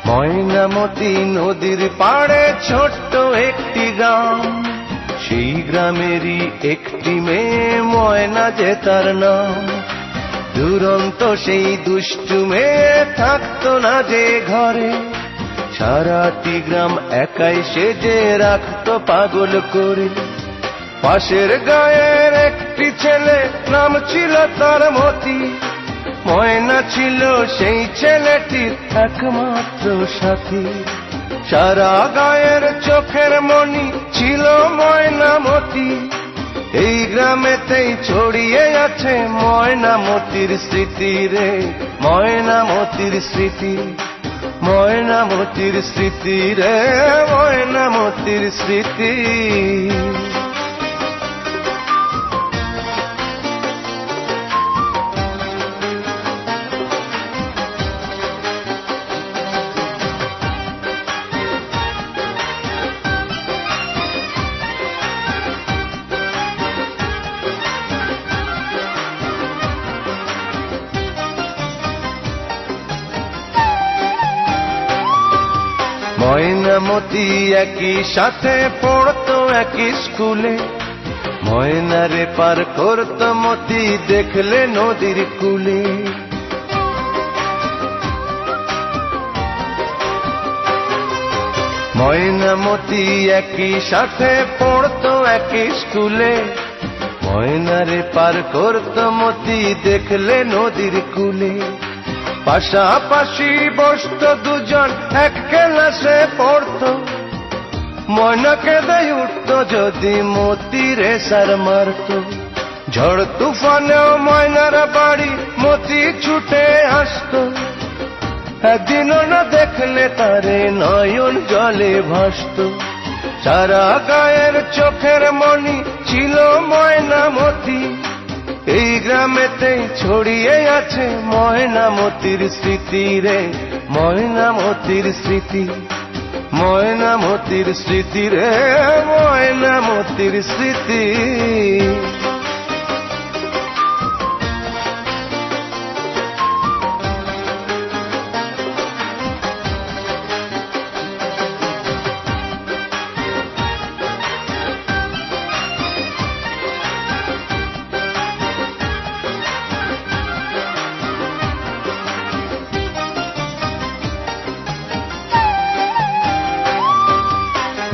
ময়নামতি নদীর পাড়ে ছোট্ট একটি গ্রাম, সেই গ্রামেরই একটি মেয়ে ময়না যে তার নাম। দুরন্ত সেই দুষ্টু মেয়ে থাকতো না যে ঘরে, সারাটি গ্রাম একাই সেজে রাখতো পাগল করে। পাশের গায়ের একটি ছেলে, নাম ছিল তার মতি। ময়না ছিল সেই ছেলেটির একমাত্র সাথী। সারা গায়ের চোখের মণি ছিল ময়নামতি। এই গ্রামেতেই ছড়িয়ে আছে ময়নামতির স্মৃতি রে, ময়নামতির স্মৃতি, ময়নামতির স্মৃতি রে, ময়নামতির স্মৃতি। ময়নামতি একই সাথে পড়তো একই স্কুলে। ময়নারে পার করতো মতি দেখলে নদীর কূলে। ময়নামতি একই সাথে পড়তো একই স্কুলে। ময়নারে পার করতো মতি দেখলে নদীর কূলে। পাশাপাশি বসতো দুজন এক ক্লাসে পড়তো। ময়না কেঁদে উঠতো যদি মতি রেসার মারতো। ঝড় তুফানেও ময়নার বাড়ি মতি ছুটে আসতো। একদিনও না দেখলে তারে নয়ন জলে ভাসতো। সারা গায়ের চোখের মণি ছিল ময়নামতি। এই গ্রামেতেই ছড়িয়ে আছে ময়নামতির স্মৃতি রে, ময়নামতির স্মৃতি, ময়নামতির স্মৃতি রে, ময়নামতির স্মৃতি।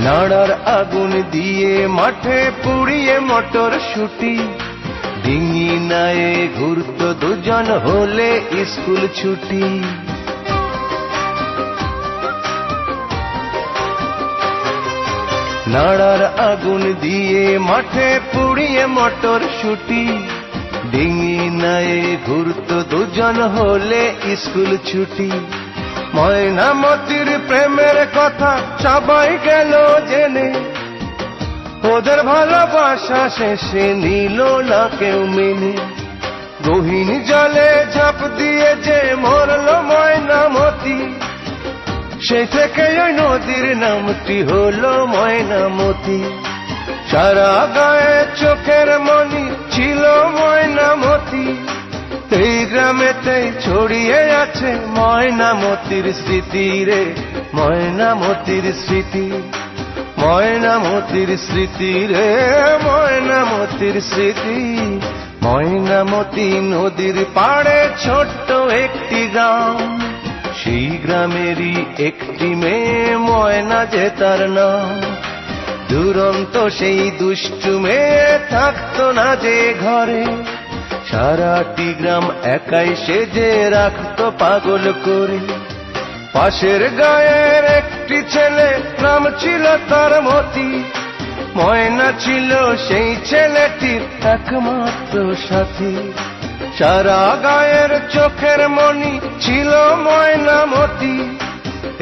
নাড়ার আগুন দিয়ে মাঠে পুড়িয়ে মটর শুটি। ডিঙি নায়ে ঘুরতো দুজন হলে স্কুল ছুটি। নাড়ার আগুন দিয়ে মাঠে পুড়িয়ে মটর শুটি। ডিঙি নায়ে ঘুরতো দুজন হলে স্কুল ছুটি। ময়নামতির প্রেমের কথা সবাই গেল জেনে। ওদের ভালোবাসা শেষে নিল না কেউ মেনে। গহীন জলে ঝাঁপ দিয়ে যে মরল ময়নামতি, সে থেকে ওই নদীর নামটি হলো ময়নামতি। সারা গায়ে চোখের মণি ছিল ময়নামতি। এই গ্রামেতেই ছড়িয়ে আছে ময়নামতির স্মৃতি রে, ময়নামতির স্মৃতি, ময়নামতির স্মৃতি রে, ময়নামতির স্মৃতি। ময়নামতি নদীর পাড়ে ছোট্ট একটি গ্রাম, সেই গ্রামেরই একটি মেয়ে ময়না যে তার নাম। দুরন্ত সেই দুষ্টু মেয়ে থাকতো না যে ঘরে, সারাটি গ্রাম একাই সেজে রাখতো পাগল করে। পাশের গায়ের একটি ছেলে, নাম ছিল তার মতি। ময়না ছিল সেই ছেলেটির একমাত্র সাথী। সারা গায়ের চোখের মণি ছিল ময়নামতি।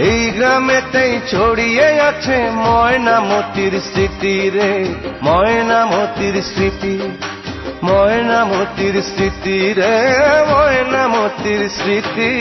এই গ্রামেতেই ছড়িয়ে আছে ময়নামতির স্মৃতি রে, ময়নামতির স্মৃতি, ময়নামতির স্মৃতি রে, ময়নামতির স্মৃতি।